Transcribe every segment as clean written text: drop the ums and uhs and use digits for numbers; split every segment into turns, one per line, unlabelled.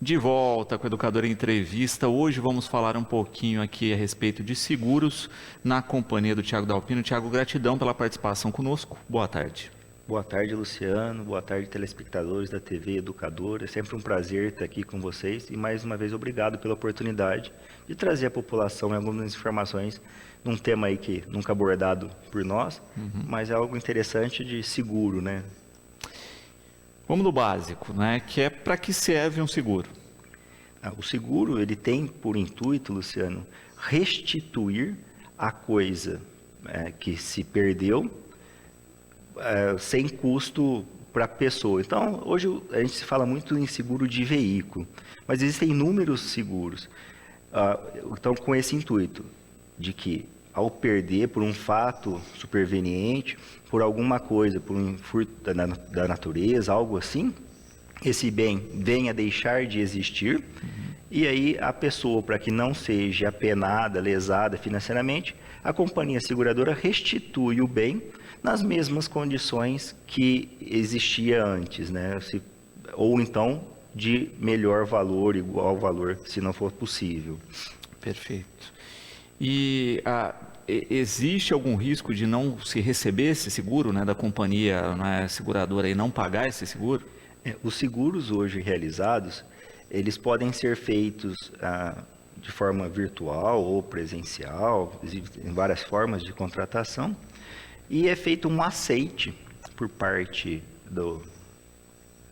De volta com o Educador em Entrevista. Hoje vamos falar um pouquinho aqui a respeito de seguros na companhia do Thiago Dalpino. Thiago, gratidão pela participação conosco. Boa tarde.
Boa tarde, Luciano. Boa tarde, telespectadores da TV Educador. É sempre um prazer estar aqui com vocês e mais uma vez obrigado pela oportunidade de trazer à população algumas informações num tema aí que nunca abordado por nós, mas é algo interessante de seguro, né?
Vamos do básico, né? Que é para que serve um seguro?
O seguro, ele tem por intuito, Luciano, restituir a coisa que se perdeu sem custo para a pessoa. Então, hoje a gente se fala muito em seguro de veículo, mas existem inúmeros seguros. Então, com esse intuito de que, ao perder por um fato superveniente, por alguma coisa, por um furto da natureza, algo assim, esse bem venha a deixar de existir, e aí a pessoa, para que não seja apenada, lesada financeiramente, a companhia seguradora restitui o bem nas mesmas condições que existia antes, né? Ou então de melhor valor, igual valor, se não for possível.
Perfeito. E existe algum risco de não se receber esse seguro, né, da companhia, né, seguradora e não pagar esse seguro?
Os seguros hoje realizados, eles podem ser feitos de forma virtual ou presencial, existem várias formas de contratação, e é feito um aceite por parte do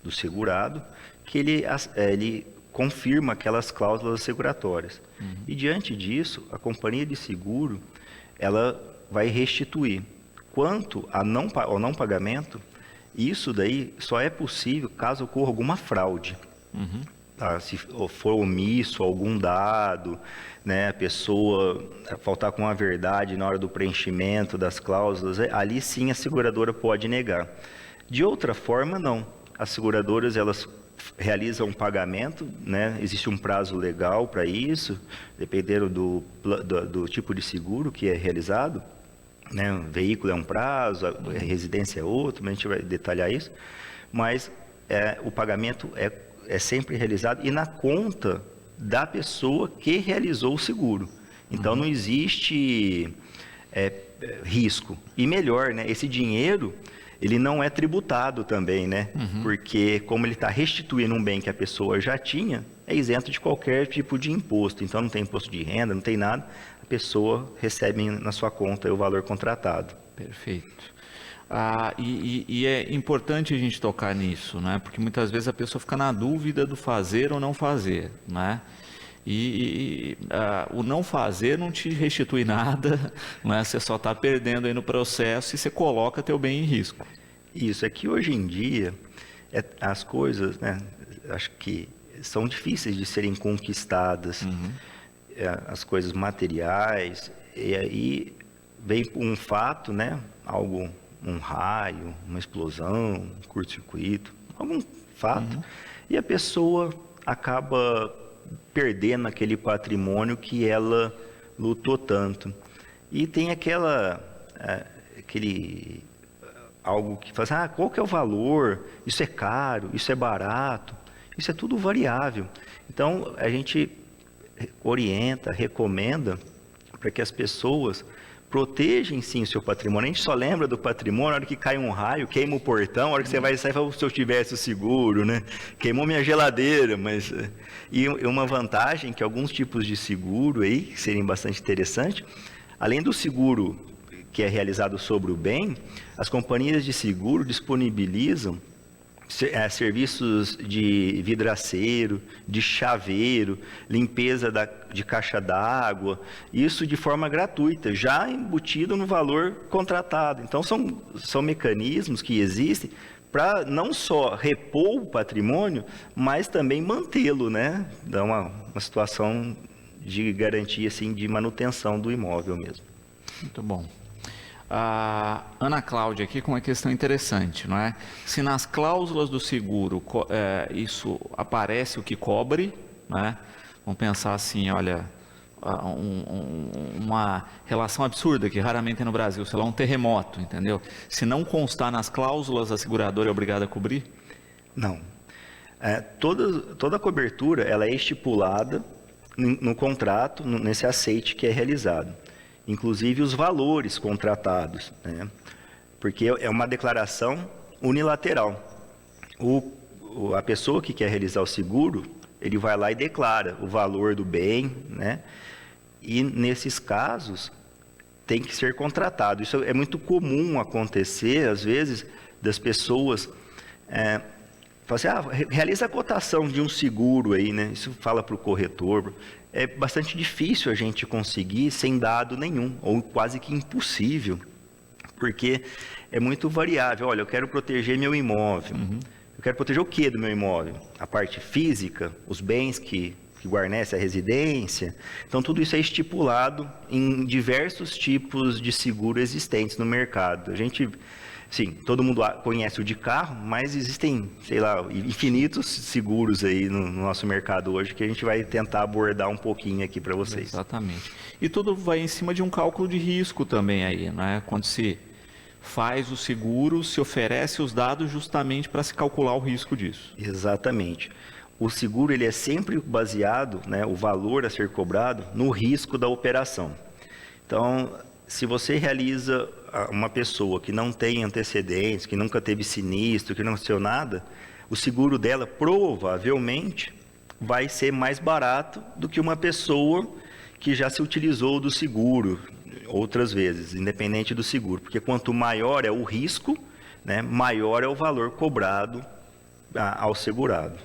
segurado, que ele confirma aquelas cláusulas asseguratórias. E diante disso, a companhia de seguro, ela vai restituir. Quanto ao não pagamento, isso daí só é possível caso ocorra alguma fraude. Se for omisso algum dado, né, a pessoa faltar com a verdade na hora do preenchimento das cláusulas, ali sim a seguradora pode negar. De outra forma, não. As seguradoras, elas realizam um pagamento, né? Existe um prazo legal para isso, dependendo do tipo de seguro que é realizado, né? O veículo é um prazo, a residência é outro, mas a gente vai detalhar isso, mas o pagamento é sempre realizado e na conta da pessoa que realizou o seguro. Então não existe risco. E melhor, né? Esse dinheiro, ele não é tributado também, né? Porque como ele está restituindo um bem que a pessoa já tinha, é isento de qualquer tipo de imposto. Então não tem imposto de renda, não tem nada. A pessoa recebe na sua conta o valor contratado.
Perfeito. E é importante a gente tocar nisso, né? Porque muitas vezes a pessoa fica na dúvida do fazer ou não fazer, né? O não fazer não te restitui nada, né? Você só está perdendo aí no processo e você coloca teu bem em risco.
Isso, é que hoje em dia as coisas, né, acho que são difíceis de serem conquistadas, as coisas materiais, e aí vem um fato, né, um raio, uma explosão, um curto-circuito, algum fato, e a pessoa acaba perdendo aquele patrimônio que ela lutou tanto. E tem algo que faz, qual que é o valor? Isso é caro, isso é barato, isso é tudo variável. Então, a gente orienta, recomenda para que as pessoas protejam sim o seu patrimônio. A gente só lembra do patrimônio na hora que cai um raio, queima o portão, na hora que você vai sair e fala, se eu tivesse o seguro, né? Queimou minha geladeira, mas... E uma vantagem que alguns tipos de seguro aí, que seriam bastante interessantes, além do seguro que é realizado sobre o bem, as companhias de seguro disponibilizam serviços de vidraceiro, de chaveiro, limpeza de caixa d'água, isso de forma gratuita, já embutido no valor contratado. Então, são mecanismos que existem para não só repor o patrimônio, mas também mantê-lo, né? Dá uma situação de garantia, assim, de manutenção do imóvel mesmo.
Muito bom. A Ana Cláudia aqui com uma questão interessante, não é? Se nas cláusulas do seguro isso aparece o que cobre, né? Vamos pensar assim, olha, uma relação absurda que raramente tem no Brasil, sei lá, um terremoto, entendeu? Se não constar nas cláusulas, a seguradora é obrigada a cobrir?
Não. Toda a cobertura ela é estipulada no contrato, nesse aceite que é realizado. Inclusive os valores contratados, né? Porque é uma declaração unilateral. A pessoa que quer realizar o seguro, ele vai lá e declara o valor do bem, né? E nesses casos tem que ser contratado. Isso é muito comum acontecer, às vezes, das pessoas falam assim, realiza a cotação de um seguro aí, né? Isso fala para o corretor. É bastante difícil a gente conseguir sem dado nenhum, ou quase que impossível, porque é muito variável. Olha, eu quero proteger meu imóvel. Eu quero proteger o que do meu imóvel? A parte física, os bens que guarnecem a residência. Então, tudo isso é estipulado em diversos tipos de seguro existentes no mercado. A gente, sim, todo mundo conhece o de carro, mas existem, sei lá, infinitos seguros aí no nosso mercado hoje que a gente vai tentar abordar um pouquinho aqui para vocês.
Exatamente. E tudo vai em cima de um cálculo de risco também aí, né? Quando se faz o seguro, se oferece os dados justamente para se calcular o risco disso.
Exatamente. O seguro ele é sempre baseado, né, o valor a ser cobrado, no risco da operação. Então, se você realiza uma pessoa que não tem antecedentes, que nunca teve sinistro, que não aconteceu nada, o seguro dela provavelmente vai ser mais barato do que uma pessoa que já se utilizou do seguro outras vezes, independente do seguro. Porque quanto maior é o risco, né, maior é o valor cobrado ao segurado.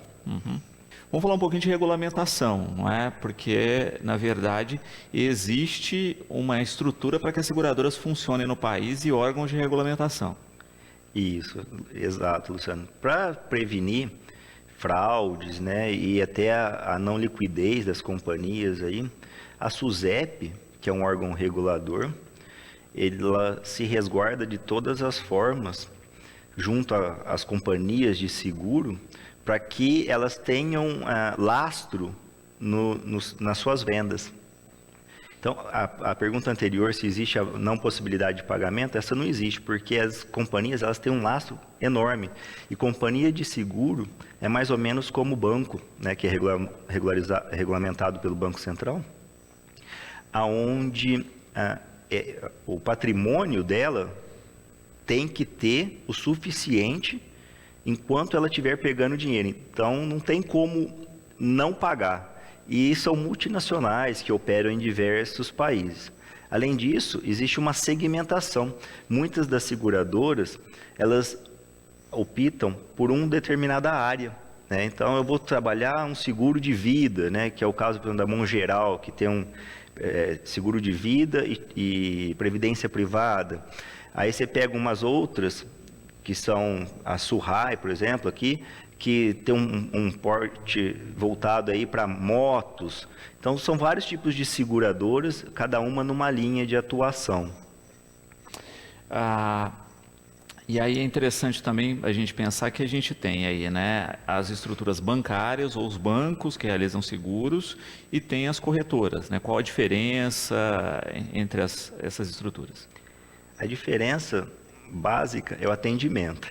Vamos falar um pouquinho de regulamentação, não é? Porque, na verdade, existe uma estrutura para que as seguradoras funcionem no país e órgãos de regulamentação.
Isso, exato, Luciano. Para prevenir fraudes, né, e até a não liquidez das companhias aí, a SUSEP, que é um órgão regulador, ela se resguarda de todas as formas junto às companhias de seguro para que elas tenham lastro nas suas vendas. Então, a pergunta anterior, se existe a não possibilidade de pagamento, essa não existe, porque as companhias elas têm um lastro enorme. E companhia de seguro é mais ou menos como o banco, né, que é regulamentado pelo Banco Central, aonde o patrimônio dela tem que ter o suficiente enquanto ela estiver pegando dinheiro. Então, não tem como não pagar. E são multinacionais que operam em diversos países. Além disso, existe uma segmentação. Muitas das seguradoras, elas optam por uma determinada área, né? Então, eu vou trabalhar um seguro de vida, né? Que é o caso, por exemplo, da Mongeral, que tem um seguro de vida e previdência privada. Aí você pega umas outras, que são a Surrai, por exemplo, aqui, que tem um porte voltado aí para motos. Então, são vários tipos de seguradoras, cada uma numa linha de atuação.
E aí é interessante também a gente pensar que a gente tem aí, né, as estruturas bancárias ou os bancos que realizam seguros e tem as corretoras, né? Qual a diferença entre essas estruturas?
A diferença básica é o atendimento,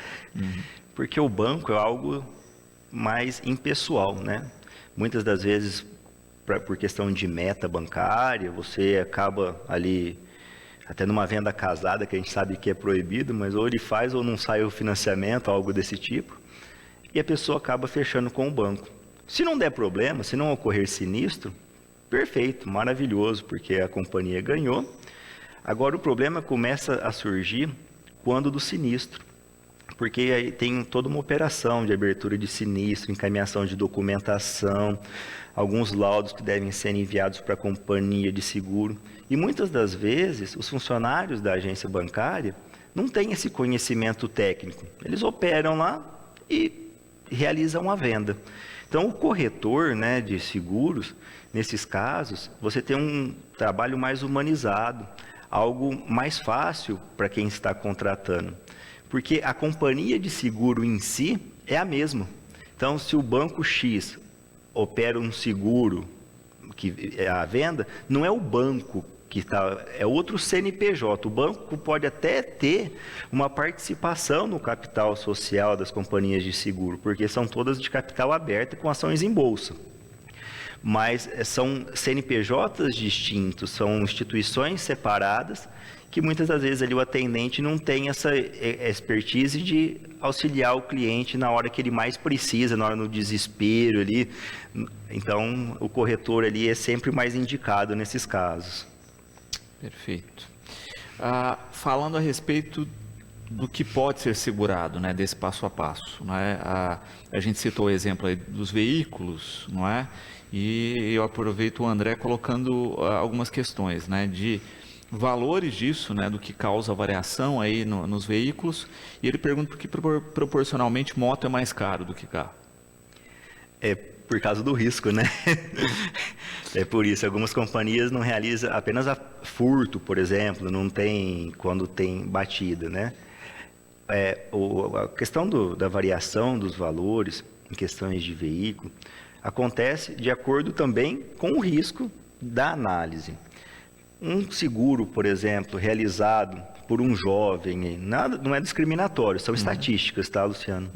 porque o banco é algo mais impessoal, né? Muitas das vezes, por questão de meta bancária, você acaba ali, até numa venda casada, que a gente sabe que é proibido, mas ou ele faz ou não sai o financiamento, algo desse tipo, e a pessoa acaba fechando com o banco. Se não der problema, se não ocorrer sinistro, perfeito, maravilhoso, porque a companhia ganhou. Agora o problema começa a surgir quando do sinistro, porque aí tem toda uma operação de abertura de sinistro, encaminhação de documentação, alguns laudos que devem ser enviados para a companhia de seguro. E muitas das vezes os funcionários da agência bancária não têm esse conhecimento técnico. Eles operam lá e realizam a venda. Então o corretor, né, de seguros, nesses casos, você tem um trabalho mais humanizado, algo mais fácil para quem está contratando, porque a companhia de seguro em si é a mesma. Então, se o banco X opera um seguro que é à venda, não é o banco é outro CNPJ. O banco pode até ter uma participação no capital social das companhias de seguro, porque são todas de capital aberto com ações em bolsa. Mas são CNPJs distintos, são instituições separadas, que muitas das vezes ali o atendente não tem essa expertise de auxiliar o cliente na hora que ele mais precisa, na hora do desespero ali. Então, o corretor ali é sempre mais indicado nesses casos.
Perfeito. Falando a respeito do que pode ser segurado, né, desse passo a passo, né? A gente citou o exemplo aí dos veículos, não é? E eu aproveito o André colocando algumas questões, né, de valores disso, né, do que causa variação aí nos veículos, e ele pergunta por que proporcionalmente moto é mais caro do que carro.
É por causa do risco, né? É por isso, algumas companhias não realizam apenas a furto, por exemplo, não tem quando tem batida, né? A questão da variação dos valores em questões de veículo acontece de acordo também com o risco da análise. Um seguro, por exemplo, realizado por um jovem, não é discriminatório, são estatísticas, tá, Luciano?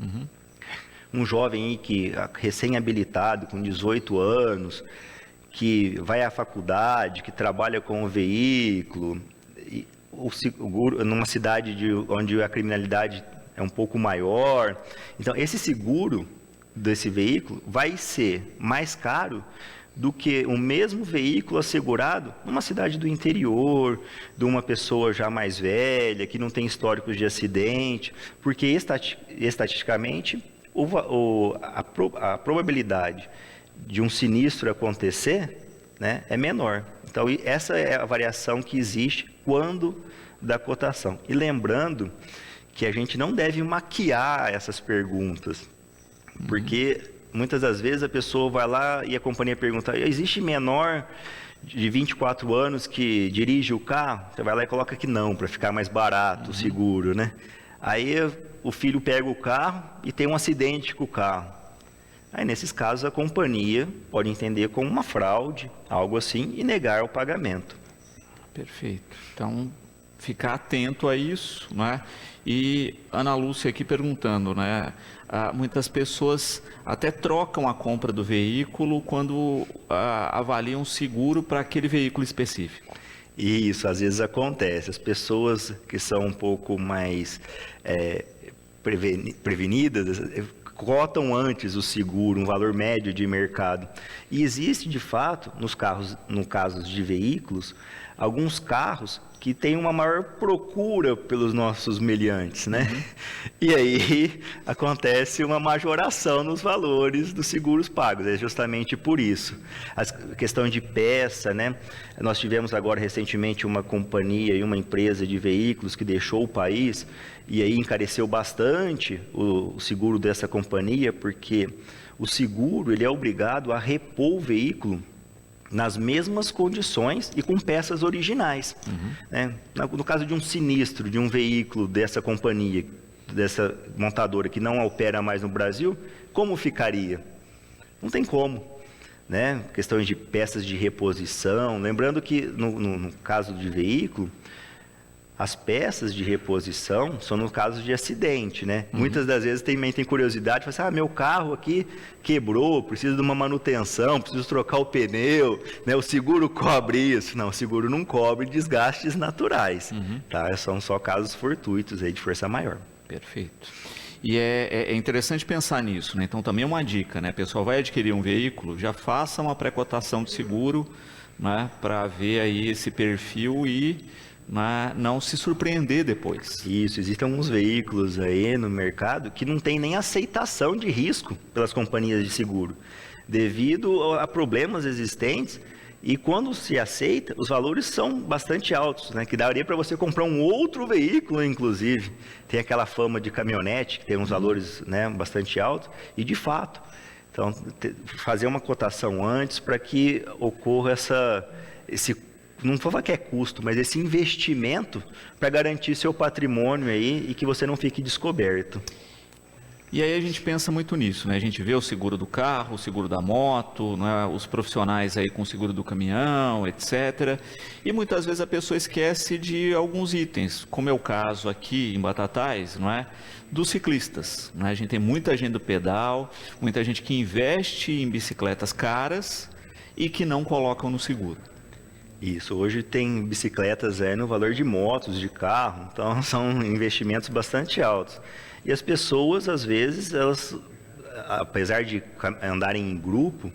Um jovem aí que recém-habilitado, com 18 anos, que vai à faculdade, que trabalha com o veículo, o seguro numa cidade onde a criminalidade é um pouco maior. Então, esse seguro desse veículo vai ser mais caro do que o mesmo veículo assegurado numa cidade do interior, de uma pessoa já mais velha, que não tem históricos de acidente, porque estatisticamente a probabilidade de um sinistro acontecer, né, é menor. Então, essa é a variação que existe quando da cotação. E lembrando que a gente não deve maquiar essas perguntas, porque muitas das vezes a pessoa vai lá e a companhia pergunta: existe menor de 24 anos que dirige o carro? Você vai lá e coloca que não, para ficar mais barato o seguro, né? Aí o filho pega o carro e tem um acidente com o carro. Aí, nesses casos, a companhia pode entender como uma fraude, algo assim, e negar o pagamento.
Perfeito. Então, ficar atento a isso, né? E Ana Lúcia aqui perguntando, né? Muitas pessoas até trocam a compra do veículo quando avaliam um seguro para aquele veículo específico.
Isso, às vezes acontece. As pessoas que são um pouco mais prevenidas cotam antes o seguro, um valor médio de mercado. E existe, de fato, no caso de veículos, alguns carros que têm uma maior procura pelos nossos meliantes, né? E aí acontece uma majoração nos valores dos seguros pagos, é justamente por isso. A questão de peça, né? Nós tivemos agora recentemente uma companhia e uma empresa de veículos que deixou o país, e aí encareceu bastante o seguro dessa companhia, porque o seguro ele é obrigado a repor o veículo nas mesmas condições e com peças originais. Né? No caso de um sinistro de um veículo dessa companhia, dessa montadora que não opera mais no Brasil, como ficaria? Não tem como. Né? Questões de peças de reposição. Lembrando que no caso de veículo, as peças de reposição são no caso de acidente, né? Muitas das vezes também tem curiosidade, fala assim, meu carro aqui quebrou, preciso de uma manutenção, preciso trocar o pneu, né? O seguro cobre isso. Não, o seguro não cobre desgastes naturais, tá? São só casos fortuitos aí de força maior.
Perfeito. E é interessante pensar nisso, né? Então também é uma dica, né? O pessoal vai adquirir um veículo, já faça uma pré-cotação de seguro, né? Para ver aí esse perfil e não se surpreender depois.
Isso, existem alguns veículos aí no mercado que não tem nem aceitação de risco pelas companhias de seguro, devido a problemas existentes, e quando se aceita, os valores são bastante altos, né? Que daria para você comprar um outro veículo, inclusive. Tem aquela fama de caminhonete, que tem uns valores, né, bastante altos, e de fato. Então, fazer uma cotação antes para que ocorra esse não vou falar que é custo, mas esse investimento para garantir seu patrimônio aí e que você não fique descoberto.
E aí a gente pensa muito nisso, né? A gente vê o seguro do carro, o seguro da moto, né? Os profissionais aí com o seguro do caminhão, etc. E muitas vezes a pessoa esquece de alguns itens, como é o caso aqui em Batatais, não é? Dos ciclistas, né? A gente tem muita gente do pedal, muita gente que investe em bicicletas caras e que não colocam no seguro.
Isso, hoje tem bicicletas no valor de motos, de carro, então são investimentos bastante altos. E as pessoas, às vezes, elas, apesar de andarem em grupo,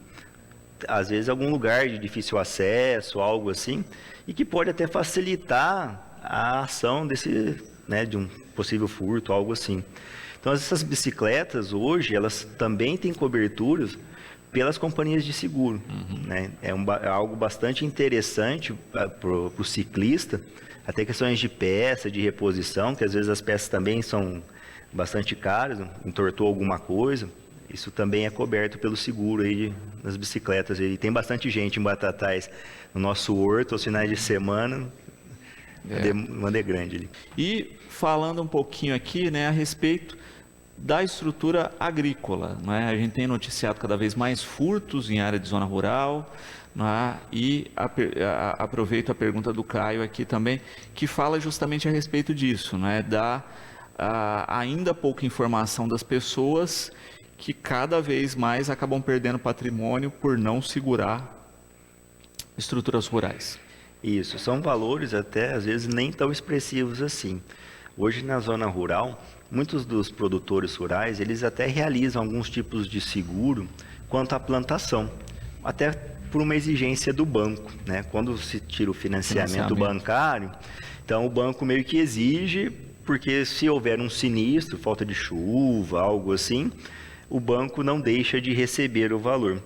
às vezes algum lugar de difícil acesso, algo assim, e que pode até facilitar a ação desse, né, de um possível furto, algo assim. Então, essas bicicletas hoje, elas também têm coberturas pelas companhias de seguro, né? É algo bastante interessante para o ciclista, até questões de peça, de reposição, que às vezes as peças também são bastante caras, entortou alguma coisa, isso também é coberto pelo seguro aí nas bicicletas. E tem bastante gente em Batatais, no nosso horto, aos finais de semana, a demanda é grande ali.
E falando um pouquinho aqui, né, a respeito da estrutura agrícola, não é? A gente tem noticiado cada vez mais furtos em área de zona rural, não é? E aproveito a pergunta do Caio aqui também, que fala justamente a respeito disso, não é? Da ainda pouca informação das pessoas que cada vez mais acabam perdendo patrimônio por não segurar estruturas rurais.
Isso, são valores até às vezes nem tão expressivos assim. Hoje na zona rural, muitos dos produtores rurais, eles até realizam alguns tipos de seguro quanto à plantação, até por uma exigência do banco, né? Quando se tira o financiamento bancário, então o banco meio que exige, porque se houver um sinistro, falta de chuva, algo assim, o banco não deixa de receber o valor.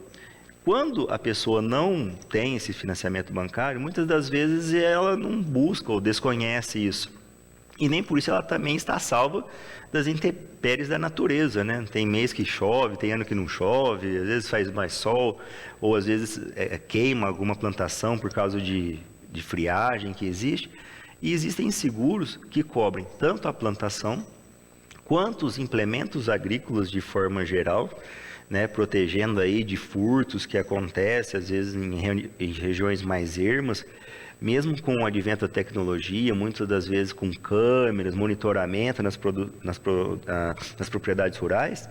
Quando a pessoa não tem esse financiamento bancário, muitas das vezes ela não busca ou desconhece isso. E nem por isso ela também está salva das intempéries da natureza, né? Tem mês que chove, tem ano que não chove, às vezes faz mais sol, ou às vezes queima alguma plantação por causa de friagem que existe. E existem seguros que cobrem tanto a plantação quanto os implementos agrícolas de forma geral, né? Protegendo aí de furtos que acontecem às vezes em regiões mais ermas. Mesmo com o advento da tecnologia, muitas das vezes com câmeras, monitoramento nas propriedades rurais,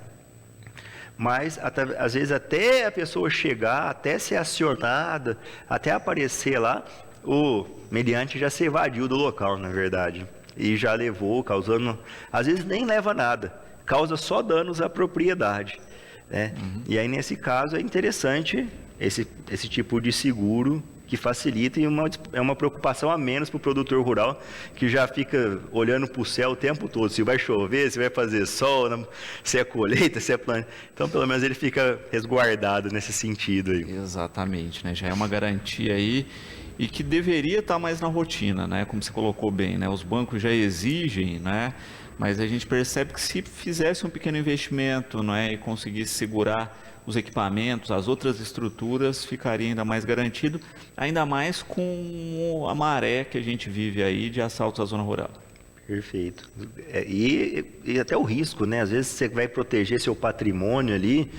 mas às vezes até a pessoa chegar, até ser acionada, até aparecer lá, o meliante já se evadiu do local, na verdade, e já levou, causando, às vezes nem leva nada, causa só danos à propriedade, né? E aí nesse caso é interessante esse tipo de seguro, que facilita e é uma preocupação a menos para o produtor rural, que já fica olhando para o céu o tempo todo, se vai chover, se vai fazer sol, se é colheita, se é plantio. Então, pelo menos ele fica resguardado nesse sentido aí.
Exatamente, né? Já é uma garantia aí e que deveria estar mais na rotina, né? Como você colocou bem, né? Os bancos já exigem, né? Mas a gente percebe que se fizesse um pequeno investimento, não é? E conseguisse segurar os equipamentos, as outras estruturas, ficaria ainda mais garantido, ainda mais com a maré que a gente vive aí de assaltos à zona rural.
Perfeito. E até o risco, né? Às vezes você vai proteger seu patrimônio ali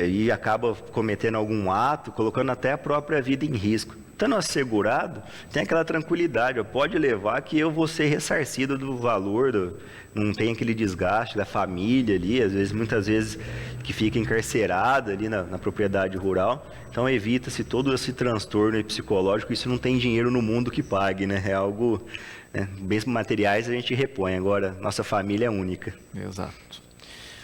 e acaba cometendo algum ato, colocando até a própria vida em risco. Estando assegurado, tem aquela tranquilidade, pode levar que eu vou ser ressarcido do valor, não tem aquele desgaste da família ali, muitas vezes que fica encarcerada ali na propriedade rural. Então evita-se todo esse transtorno psicológico, isso não tem dinheiro no mundo que pague, né? É algo, né? Bens materiais a gente repõe, agora nossa família é única.
Exato.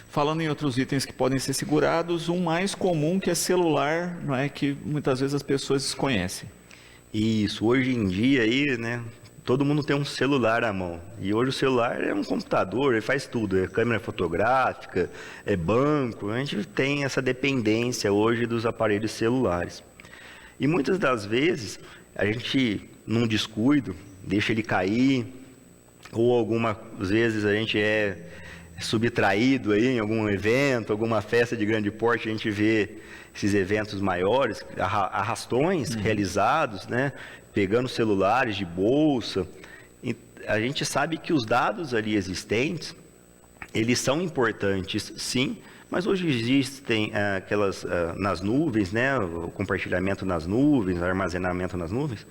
Falando em outros itens que podem ser segurados, um mais comum que é celular, não é, que muitas vezes as pessoas desconhecem.
Isso, hoje em dia aí, né, todo mundo tem um celular à mão. E hoje o celular é um computador, ele faz tudo, é câmera fotográfica, é banco. A gente tem essa dependência hoje dos aparelhos celulares. E muitas das vezes a gente, num descuido, deixa ele cair, ou algumas vezes a gente é subtraído aí em algum evento, alguma festa de grande porte, a gente vê esses eventos maiores, arrastões realizados, né, pegando celulares de bolsa. E a gente sabe que os dados ali existentes, eles são importantes, sim, mas hoje existem aquelas nas nuvens, né, o compartilhamento nas nuvens, armazenamento nas nuvens,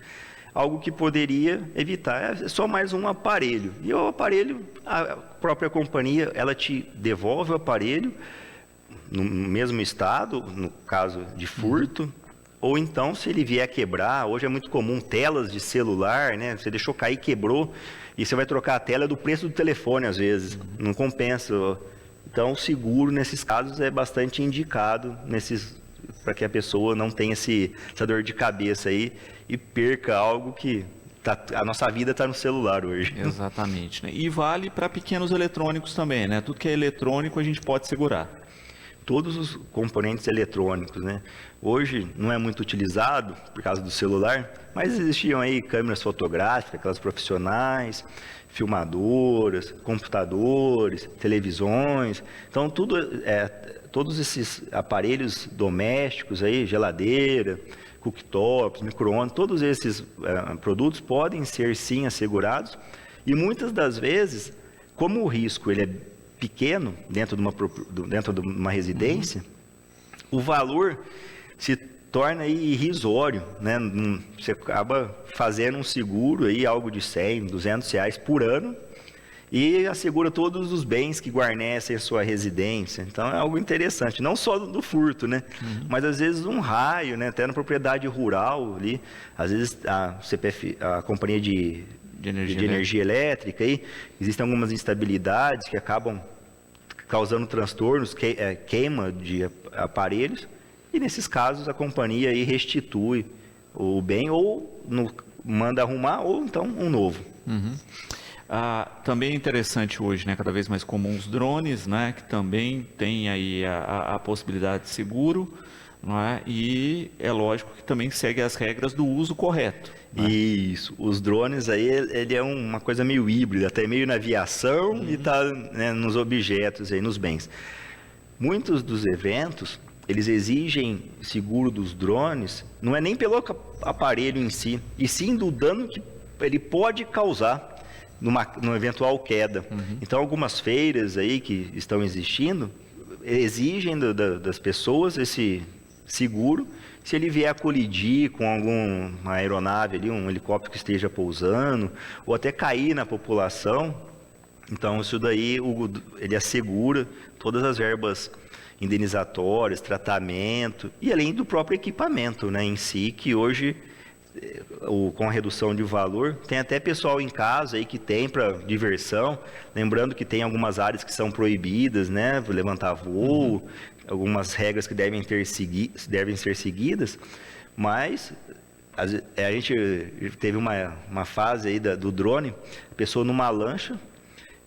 algo que poderia evitar. É só mais um aparelho. E o aparelho, a própria companhia, ela te devolve o aparelho no mesmo estado, no caso de furto, ou então, se ele vier quebrar, hoje é muito comum telas de celular, né? Você deixou cair, quebrou, e você vai trocar a tela do preço do telefone, às vezes. Não compensa. Então, o seguro, nesses casos, é bastante indicado para que a pessoa não tenha essa dor de cabeça aí e perca algo que a nossa vida está no celular hoje.
Exatamente, né? E vale para pequenos eletrônicos também, né? Tudo que é eletrônico a gente pode segurar.
Todos os componentes eletrônicos, né? Hoje não é muito utilizado por causa do celular, mas existiam aí câmeras fotográficas, aquelas profissionais, filmadoras, computadores, televisões. Então, todos esses aparelhos domésticos aí, geladeira, cooktops, micro-ondas, todos esses produtos podem ser sim assegurados, e muitas das vezes, como o risco ele é pequeno dentro de uma residência, o valor se torna aí irrisório, né? Você acaba fazendo um seguro aí, algo de 100, 200 reais por ano, e assegura todos os bens que guarnecem a sua residência. Então é algo interessante, não só do furto, né? Mas às vezes um raio, né? Até na propriedade rural ali, às vezes a CPF, a companhia de energia elétrica, aí, existem algumas instabilidades que acabam causando transtornos, queima de aparelhos, e nesses casos a companhia aí restitui o bem, ou manda arrumar, ou então um novo.
Também é interessante hoje, né, cada vez mais comum os drones, né, que também tem aí a possibilidade de seguro, não é? E é lógico que também segue as regras do uso correto. Né?
Isso, os drones aí, ele é uma coisa meio híbrida, até meio na aviação e está, né, nos objetos, aí, nos bens. Muitos dos eventos, eles exigem seguro dos drones, não é nem pelo aparelho em si, e sim do dano que ele pode causar numa eventual queda. Então, algumas feiras aí que estão existindo, exigem das pessoas esse seguro, se ele vier a colidir com alguma aeronave ali, um helicóptero que esteja pousando, ou até cair na população. Então, isso daí, ele assegura todas as verbas indenizatórias, tratamento, e além do próprio equipamento, né, em si, que hoje, com a redução de valor, tem até pessoal em casa aí que tem para diversão, lembrando que tem algumas áreas que são proibidas, né, levantar voo, algumas regras que devem ser seguidas, mas a gente teve uma fase aí do drone, a pessoa numa lancha,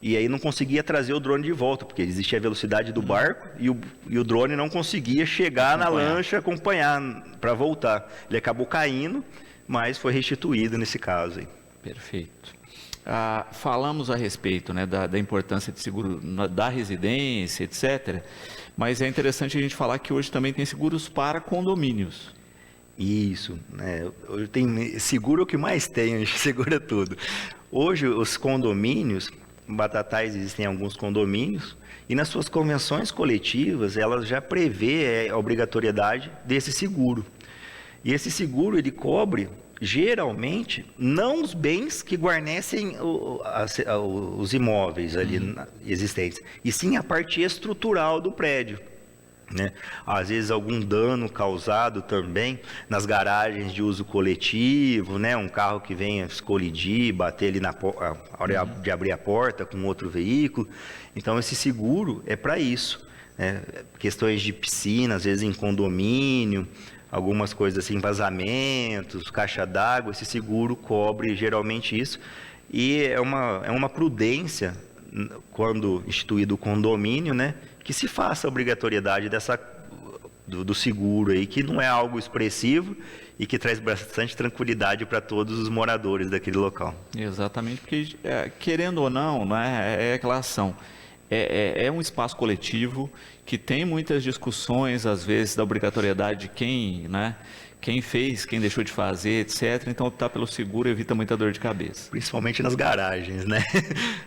e aí não conseguia trazer o drone de volta, porque existia a velocidade do barco e o drone não conseguia chegar na lancha, acompanhar para voltar. Ele acabou caindo, mas foi restituído nesse caso aí.
Perfeito. Falamos a respeito, né, da importância de seguro da residência, etc. Mas é interessante a gente falar que hoje também tem seguros para condomínios.
Isso, né? Hoje tem seguro, o que mais tem, a gente segura tudo. Hoje os condomínios, Batatais, existem alguns condomínios, e nas suas convenções coletivas, elas já prevê a obrigatoriedade desse seguro. E esse seguro, ele cobre, geralmente, não os bens que guarnecem os imóveis ali existentes, e sim a parte estrutural do prédio. Né? Às vezes algum dano causado também nas garagens de uso coletivo, né? Um carro que venha se colidir, bater ali na hora de abrir a porta com outro veículo. Então esse seguro é para isso, né? Questões de piscina, às vezes em condomínio, algumas coisas assim, vazamentos, caixa d'água, esse seguro cobre geralmente isso. E é uma prudência, quando instituído o condomínio, né, que se faça a obrigatoriedade do seguro aí, que não é algo expressivo e que traz bastante tranquilidade para todos os moradores daquele local.
Exatamente, porque querendo ou não, né, é aquela ação. É um espaço coletivo que tem muitas discussões, às vezes, da obrigatoriedade de quem fez, quem deixou de fazer, etc. Então, optar pelo seguro evita muita dor de cabeça.
Principalmente nas garagens, né?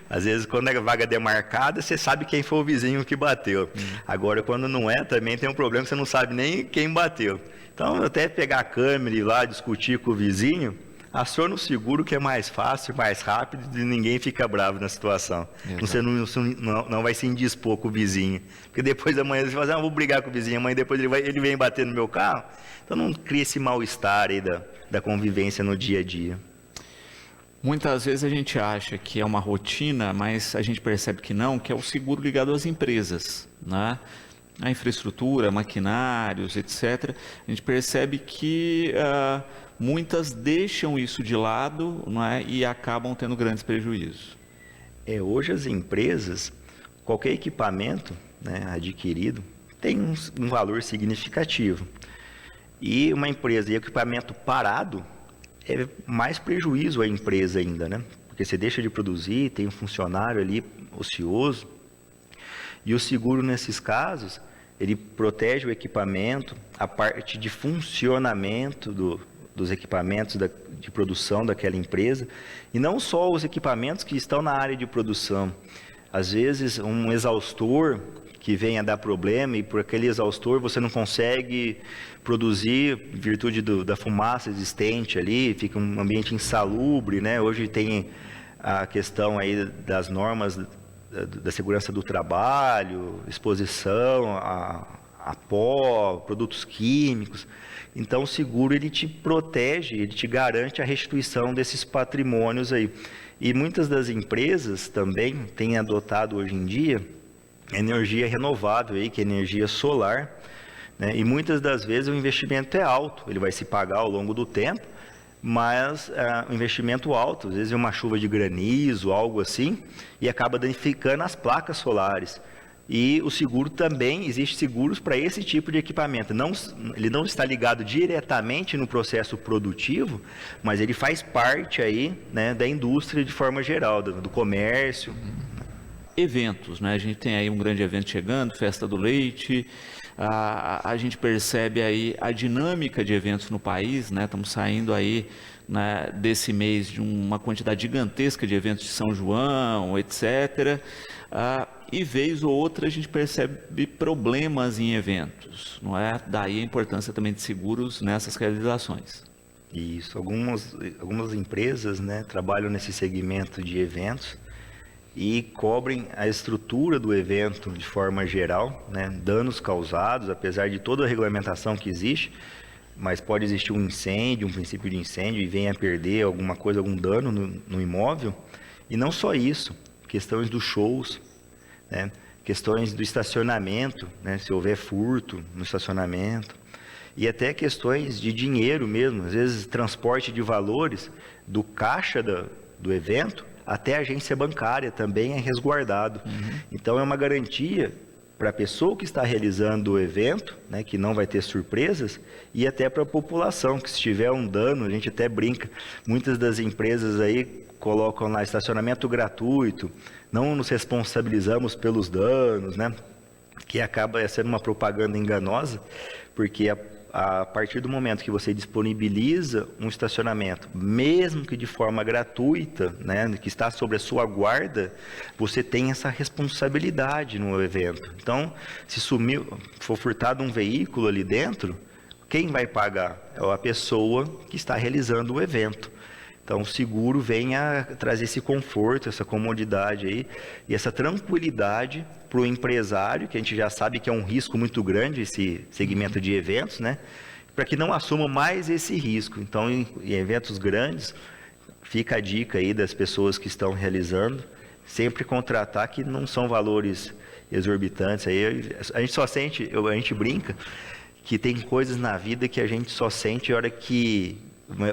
Às vezes, quando é vaga demarcada, você sabe quem foi o vizinho que bateu. Agora, quando não é, também tem um problema, você não sabe nem quem bateu. Então, até pegar a câmera e ir lá discutir com o vizinho, aciona o seguro, que é mais fácil, mais rápido, e ninguém fica bravo na situação. Você não vai se indispor com o vizinho. Porque depois da manhã você fala assim, vou brigar com o vizinho, amanhã depois ele vem bater no meu carro. Então não cria esse mal-estar aí da convivência no dia a dia.
Muitas vezes a gente acha que é uma rotina, mas a gente percebe que não, que é o seguro ligado às empresas, né? A infraestrutura, maquinários, etc. A gente percebe que muitas deixam isso de lado, não é? E acabam tendo grandes prejuízos.
Hoje as empresas, qualquer equipamento, né, adquirido tem um valor significativo. E uma empresa e equipamento parado é mais prejuízo à empresa ainda, né? Porque você deixa de produzir, tem um funcionário ali ocioso. E o seguro, nesses casos, ele protege o equipamento, a parte de funcionamento dos equipamentos de produção daquela empresa, e não só os equipamentos que estão na área de produção. Às vezes, um exaustor que venha a dar problema e por aquele exaustor você não consegue produzir em virtude da fumaça existente ali, fica um ambiente insalubre, né? Hoje tem a questão aí das normas da segurança do trabalho, exposição a pó, produtos químicos. Então o seguro ele te protege, ele te garante a restituição desses patrimônios aí. E muitas das empresas também têm adotado hoje em dia energia renovável aí, que é energia solar, né? E muitas das vezes o investimento é alto, ele vai se pagar ao longo do tempo, mas o investimento alto, às vezes é uma chuva de granizo, algo assim, e acaba danificando as placas solares. E o seguro também, existe seguros para esse tipo de equipamento. Ele não está ligado diretamente no processo produtivo, mas ele faz parte aí, né, da indústria de forma geral, do comércio.
Eventos, né? A gente tem aí um grande evento chegando, Festa do Leite, a gente percebe aí a dinâmica de eventos no país, né? Estamos saindo aí, né, desse mês de uma quantidade gigantesca de eventos de São João, etc. E vez ou outra a gente percebe problemas em eventos, não é? Daí a importância também de seguros nessas realizações.
Isso, algumas empresas, né, trabalham nesse segmento de eventos e cobrem a estrutura do evento de forma geral, né, danos causados, apesar de toda a regulamentação que existe, mas pode existir um incêndio, um princípio de incêndio e venha a perder alguma coisa, algum dano no imóvel. E não só isso, questões dos shows, né, questões do estacionamento, né, se houver furto no estacionamento, e até questões de dinheiro mesmo, às vezes transporte de valores do caixa do evento até a agência bancária também é resguardado. Então é uma garantia para a pessoa que está realizando o evento, né, que não vai ter surpresas, e até para a população, que se tiver um dano, a gente até brinca, muitas das empresas aí colocam lá estacionamento gratuito, não nos responsabilizamos pelos danos, né, que acaba sendo uma propaganda enganosa, porque a partir do momento que você disponibiliza um estacionamento, mesmo que de forma gratuita, né, que está sob a sua guarda, você tem essa responsabilidade no evento. Então, se for furtado um veículo ali dentro, quem vai pagar? É a pessoa que está realizando o evento. Então, o seguro vem a trazer esse conforto, essa comodidade aí, e essa tranquilidade para o empresário, que a gente já sabe que é um risco muito grande esse segmento de eventos, né? Para que não assuma mais esse risco. Então, em eventos grandes, fica a dica aí das pessoas que estão realizando, sempre contratar, que não são valores exorbitantes. Aí a gente só sente, a gente brinca, que tem coisas na vida que a gente só sente a hora que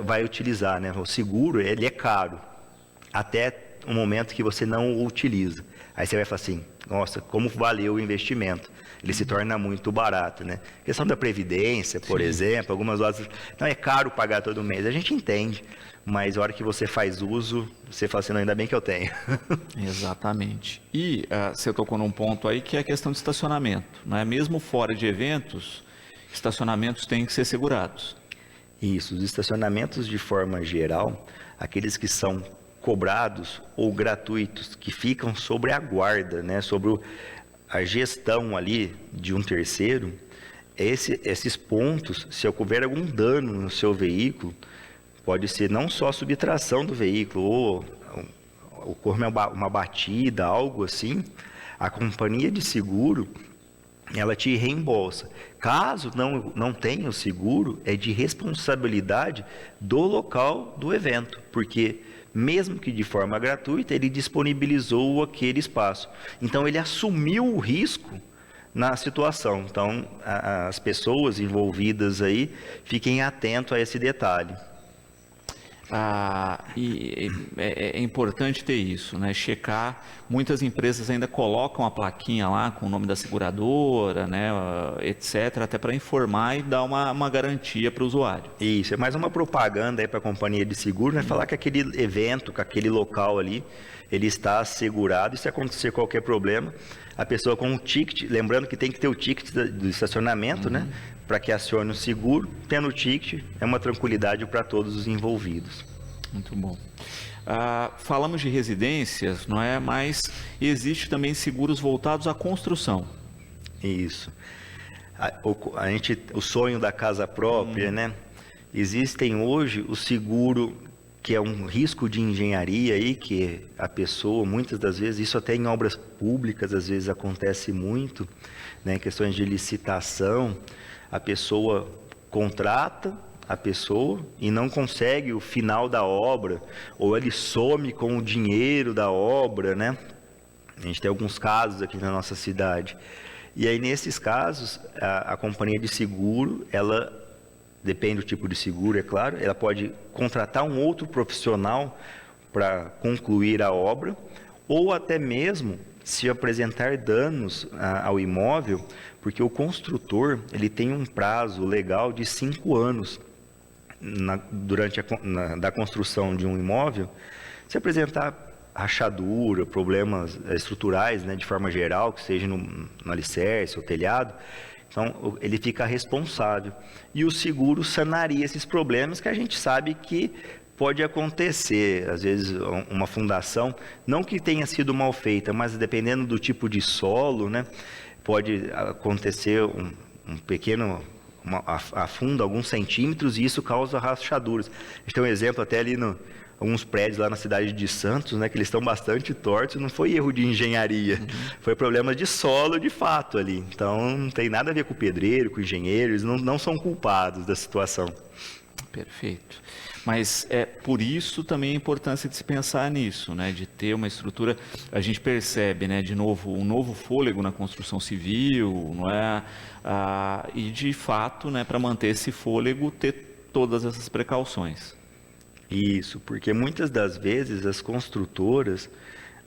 vai utilizar, né? O seguro, ele é caro, até o momento que você não o utiliza. Aí você vai falar assim, nossa, como valeu o investimento. Ele se torna muito barato, né? A questão da previdência, por exemplo, algumas outras, não é caro pagar todo mês, a gente entende, mas a hora que você faz uso, você fala assim, não, ainda bem que eu tenho.
Exatamente. E você tocou num ponto aí que é a questão de estacionamento, né? Mesmo fora de eventos, estacionamentos têm que ser segurados.
Isso, os estacionamentos de forma geral, aqueles que são cobrados ou gratuitos, que ficam sobre a guarda, né, sobre a gestão ali de um terceiro, esses pontos, se houver algum dano no seu veículo, pode ser não só a subtração do veículo, ou ocorrer uma batida, algo assim, a companhia de seguro, ela te reembolsa. Caso não tenha o seguro, é de responsabilidade do local do evento, porque mesmo que de forma gratuita, ele disponibilizou aquele espaço. Então, ele assumiu o risco na situação. Então, as pessoas envolvidas aí, fiquem atentos a esse detalhe.
É importante ter isso, né? Checar. Muitas empresas ainda colocam a plaquinha lá com o nome da seguradora, né? Etc., até para informar e dar uma garantia para o usuário.
Isso, é mais uma propaganda aí para a companhia de seguro, né? Falar que aquele evento, que aquele local ali, ele está assegurado, e se acontecer qualquer problema, a pessoa com o ticket, lembrando que tem que ter o ticket do estacionamento, né? Para que acione o seguro, tendo o ticket, é uma tranquilidade para todos os envolvidos.
Muito bom. Falamos de residências, não é? Mas existe também seguros voltados à construção.
Isso. O sonho da casa própria, né? Existem hoje o seguro, que é um risco de engenharia aí, que a pessoa, muitas das vezes, isso até em obras públicas, às vezes acontece muito, né? Questões de licitação, a pessoa contrata a pessoa e não consegue o final da obra, ou ele some com o dinheiro da obra, né? A gente tem alguns casos aqui na nossa cidade. E aí, nesses casos, a companhia de seguro, ela, depende do tipo de seguro, é claro, ela pode contratar um outro profissional para concluir a obra, ou até mesmo se apresentar danos ao imóvel, porque o construtor, ele tem um prazo legal de 5 anos durante da construção de um imóvel. Se apresentar rachadura, problemas estruturais, né, de forma geral, que seja no alicerce ou telhado, então ele fica responsável. E o seguro sanaria esses problemas, que a gente sabe que pode acontecer, às vezes uma fundação, não que tenha sido mal feita, mas dependendo do tipo de solo, né, pode acontecer um pequeno afunda alguns centímetros, e isso causa rachaduras. A gente tem um exemplo até ali alguns prédios lá na cidade de Santos, né, que eles estão bastante tortos, não foi erro de engenharia, foi problema de solo de fato ali. Então não tem nada a ver com o pedreiro, com o engenheiro, eles não são culpados da situação.
Perfeito. Mas por isso também a importância de se pensar nisso, né? De ter uma estrutura. A gente percebe, né, de novo, um novo fôlego na construção civil, não é? E de fato, né, para manter esse fôlego, ter todas essas precauções.
Isso, porque muitas das vezes as construtoras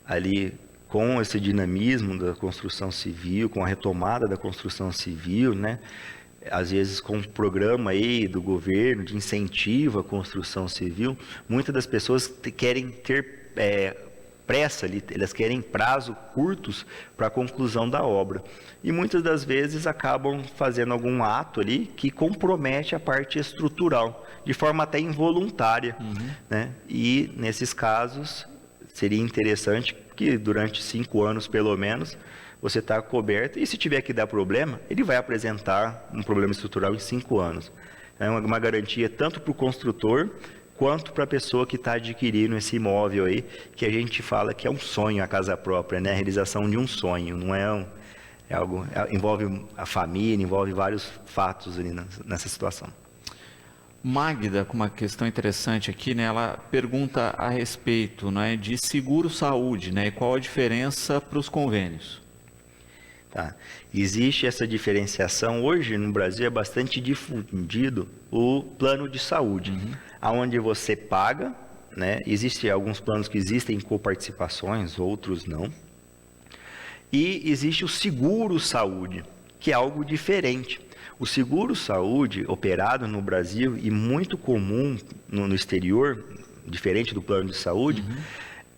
ali, com esse dinamismo da construção civil, com a retomada da construção civil, né? Às vezes com um programa aí do governo de incentivo à construção civil, muitas das pessoas querem ter pressa ali, elas querem prazo curtos para a conclusão da obra. E muitas das vezes acabam fazendo algum ato ali que compromete a parte estrutural, de forma até involuntária, né? E nesses casos seria interessante que durante 5 anos pelo menos você está coberto, e se tiver que dar problema, ele vai apresentar um problema estrutural em 5 anos. É uma garantia tanto para o construtor, quanto para a pessoa que está adquirindo esse imóvel aí, que a gente fala que é um sonho a casa própria, né? A realização de um sonho, não é algo, envolve a família, envolve vários fatos ali nessa situação.
Magda, com uma questão interessante aqui, né? Ela pergunta a respeito, né, de seguro-saúde, né? E qual a diferença para os convênios?
Tá. Existe essa diferenciação. Hoje no Brasil é bastante difundido o plano de saúde, onde você paga, né? Existem alguns planos que existem coparticipações, outros não. E existe o seguro-saúde, que é algo diferente. O seguro-saúde operado no Brasil e muito comum no exterior, diferente do plano de saúde,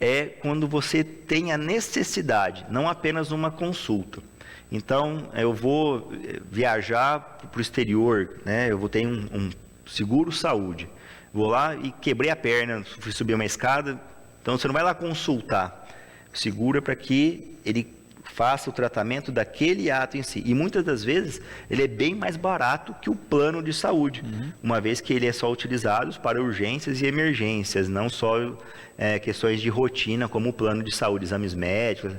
é quando você tem a necessidade, não apenas uma consulta. Então, eu vou viajar para o exterior, né? Eu vou ter seguro saúde. Vou lá e quebrei a perna, fui subir uma escada, então você não vai lá consultar. Segura para que ele faça o tratamento daquele ato em si. E muitas das vezes ele é bem mais barato que o plano de saúde, uma vez que ele é só utilizado para urgências e emergências, não só questões de rotina, como o plano de saúde, exames médicos.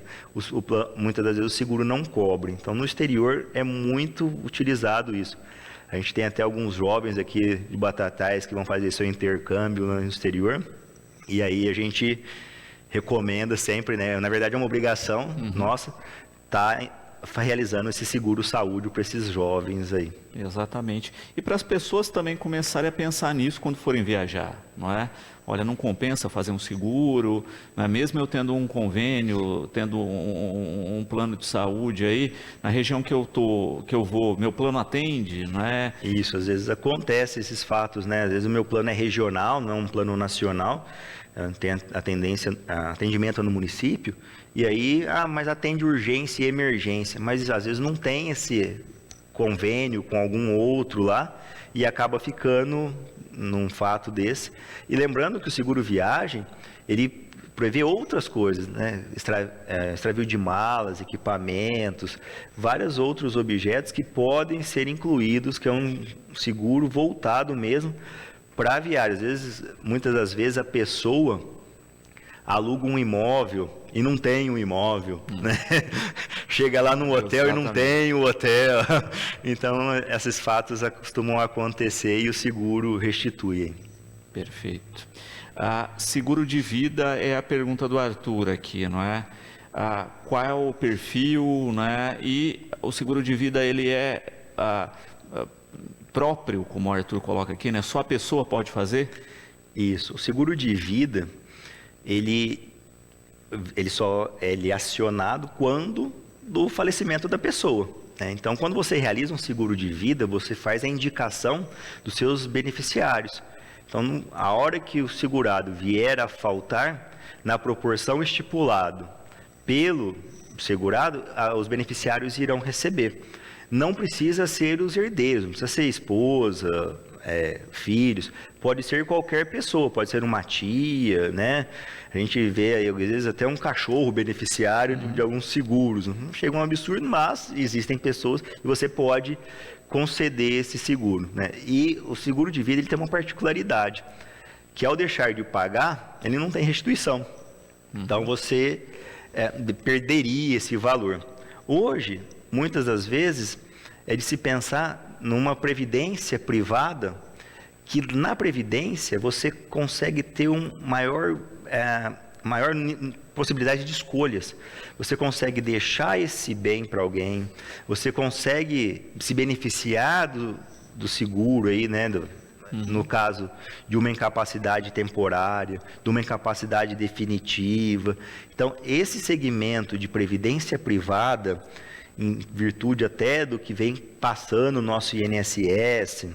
Muitas das vezes o seguro não cobre. Então, no exterior é muito utilizado isso. A gente tem até alguns jovens aqui de Batatais que vão fazer seu intercâmbio no exterior, e aí a gente recomenda sempre, né? Na verdade é uma obrigação nossa, realizando esse seguro saúde para esses jovens aí.
Exatamente. E para as pessoas também começarem a pensar nisso quando forem viajar, não é? Olha, não compensa fazer um seguro, não é? Mesmo eu tendo um convênio, tendo um plano de saúde aí, na região que eu vou, meu plano atende, não é?
Isso, às vezes acontece esses fatos, né? Às vezes o meu plano é regional, não um plano nacional, tem atendimento no município, e aí, mas atende urgência e emergência, mas às vezes não tem esse convênio com algum outro lá, e acaba ficando num fato desse. E lembrando que o seguro viagem, ele prevê outras coisas, né? Extravio de malas, equipamentos, vários outros objetos que podem ser incluídos, que é um seguro voltado mesmo para viagem. Às vezes, muitas das vezes a pessoa aluga um imóvel e não tem um imóvel, né? Chega lá no hotel. Exatamente. E não tem o hotel. Então, esses fatos costumam acontecer e o seguro restitui.
Perfeito. Seguro de vida é a pergunta do Arthur aqui, não é? Qual é o perfil, né? E o seguro de vida, ele é próprio, como o Arthur coloca aqui, né? Só a pessoa pode fazer?
Isso. O seguro de vida, ele é acionado quando do falecimento da pessoa, né? Então, quando você realiza um seguro de vida, você faz a indicação dos seus beneficiários. Então, a hora que o segurado vier a faltar, na proporção estipulado pelo segurado, os beneficiários irão receber. Não precisa ser os herdeiros, não precisa ser esposa, filhos, pode ser qualquer pessoa, pode ser uma tia, né? A gente vê aí, às vezes, até um cachorro beneficiário de alguns seguros. Não chega um absurdo, mas existem pessoas e você pode conceder esse seguro, né? E o seguro de vida, ele tem uma particularidade, que ao deixar de pagar, ele não tem restituição. Então, você perderia esse valor. Hoje, muitas das vezes, é de se pensar numa previdência privada, que na previdência você consegue ter maior possibilidade de escolhas. Você consegue deixar esse bem para alguém, você consegue se beneficiar do seguro aí, né? No caso de uma incapacidade temporária, de uma incapacidade definitiva. Então, esse segmento de previdência privada, em virtude até do que vem passando o nosso INSS,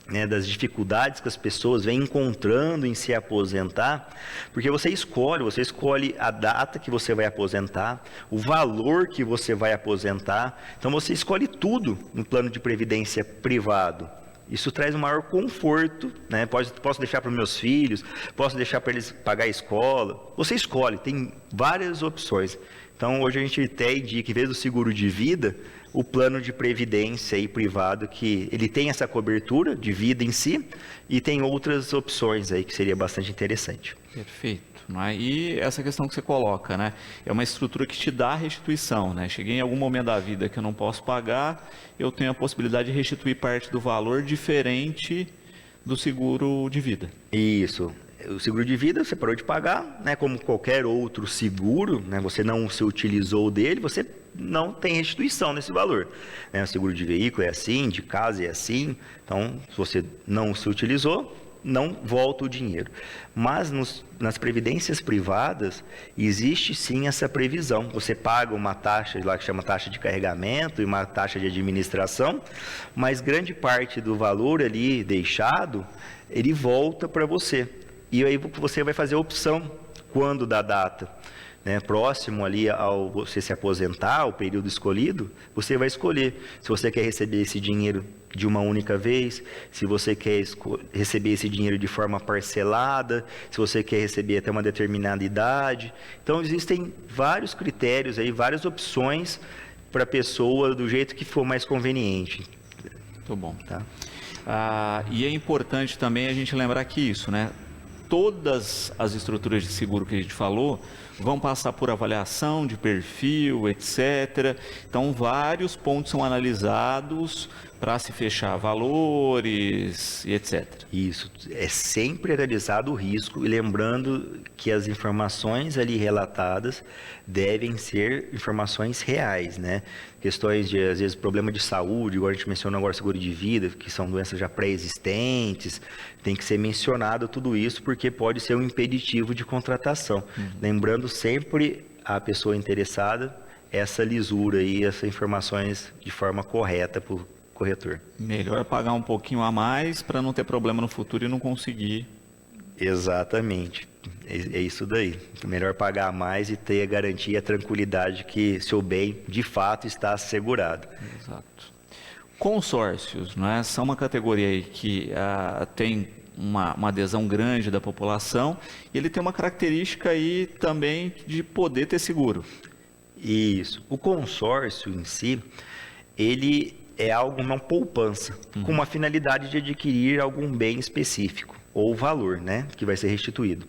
né, das dificuldades que as pessoas vêm encontrando em se aposentar, porque você escolhe a data que você vai aposentar, o valor que você vai aposentar, então você escolhe tudo no plano de previdência privado. Isso traz um maior conforto, né? Posso deixar para os meus filhos, posso deixar para eles pagar a escola, você escolhe, tem várias opções. Então, hoje a gente até indica, em vez do seguro de vida, o plano de previdência aí privado, que ele tem essa cobertura de vida em si e tem outras opções aí que seria bastante interessante.
Perfeito. Não é? E essa questão que você coloca, né? É uma estrutura que te dá a restituição, né? Cheguei em algum momento da vida que eu não posso pagar, eu tenho a possibilidade de restituir parte do valor diferente do seguro de vida.
Isso. O seguro de vida você parou de pagar, né? Como qualquer outro seguro, né? Você não se utilizou dele, você não tem restituição nesse valor, né? O seguro de veículo é assim, de casa é assim. Então, se você não se utilizou, não volta o dinheiro. Mas nas previdências privadas, existe sim essa previsão. Você paga uma taxa lá que chama taxa de carregamento e uma taxa de administração, mas grande parte do valor ali deixado, ele volta para você. E aí você vai fazer a opção quando da data. né, próximo ali ao você se aposentar, o período escolhido, você vai escolher se você quer receber esse dinheiro de uma única vez, se você quer receber esse dinheiro de forma parcelada, se você quer receber até uma determinada idade. Então, existem vários critérios aí, várias opções para a pessoa do jeito que for mais conveniente.
Muito bom.
Tá?
E é importante também a gente lembrar que isso, né? Todas as estruturas de seguro que a gente falou vão passar por avaliação de perfil, etc. Então, vários pontos são analisados para se fechar valores e etc.
Isso, é sempre analisado o risco e lembrando que as informações ali relatadas devem ser informações reais, né? Questões de, às vezes, problema de saúde, igual a gente mencionou agora, seguro de vida, que são doenças já pré-existentes, tem que ser mencionado tudo isso porque pode ser um impeditivo de contratação. Lembrando sempre a pessoa interessada essa lisura e essas informações de forma correta para o corretor.
Melhor pagar um pouquinho a mais para não ter problema no futuro e não conseguir.
Exatamente, é isso daí. Melhor pagar mais e ter a garantia, a tranquilidade que seu bem de fato está assegurado.
Exato. Consórcios, não é? São uma categoria aí que tem uma adesão grande da população e ele tem uma característica aí também de poder ter seguro.
Isso. O consórcio em si, ele é uma poupança com uma finalidade de adquirir algum bem específico ou valor, né, que vai ser restituído.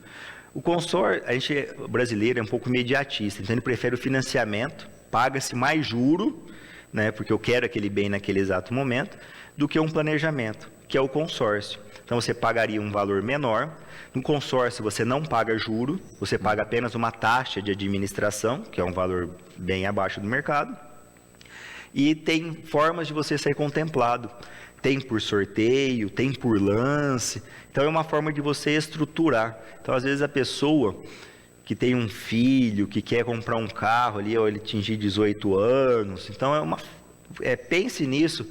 O consórcio, o brasileiro é um pouco imediatista, então ele prefere o financiamento, paga-se mais juro, né, porque eu quero aquele bem naquele exato momento, do que um planejamento, que é o consórcio. Então você pagaria um valor menor. No consórcio você não paga juro, você paga apenas uma taxa de administração, que é um valor bem abaixo do mercado. E tem formas de você ser contemplado. Tem por sorteio, tem por lance. Então é uma forma de você estruturar. Então às vezes a pessoa que tem um filho, que quer comprar um carro ali, ou ele atingir 18 anos. Então pense nisso.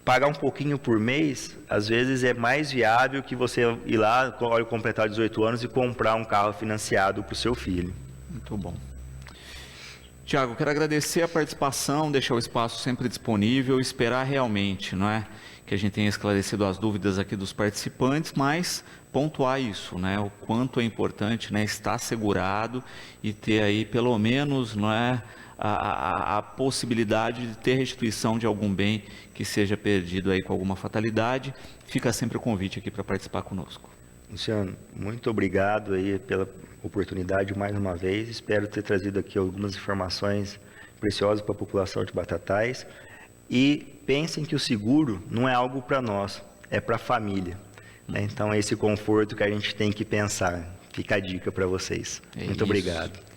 Pagar um pouquinho por mês, às vezes é mais viável que você ir lá, completar 18 anos e comprar um carro financiado para o seu filho.
Muito bom. Tiago, quero agradecer a participação, deixar o espaço sempre disponível, esperar realmente, não é, que a gente tenha esclarecido as dúvidas aqui dos participantes, mas pontuar isso, né, o quanto é importante, né, estar segurado e ter aí pelo menos, não é, a possibilidade de ter restituição de algum bem que seja perdido aí com alguma fatalidade. Fica sempre o convite aqui para participar conosco.
Luciano, muito obrigado aí pela oportunidade mais uma vez. Espero ter trazido aqui algumas informações preciosas para a população de Batatais. E pensem que o seguro não é algo para nós, é para a família. Né? Então é esse conforto que a gente tem que pensar. Fica a dica para vocês. Muito obrigado.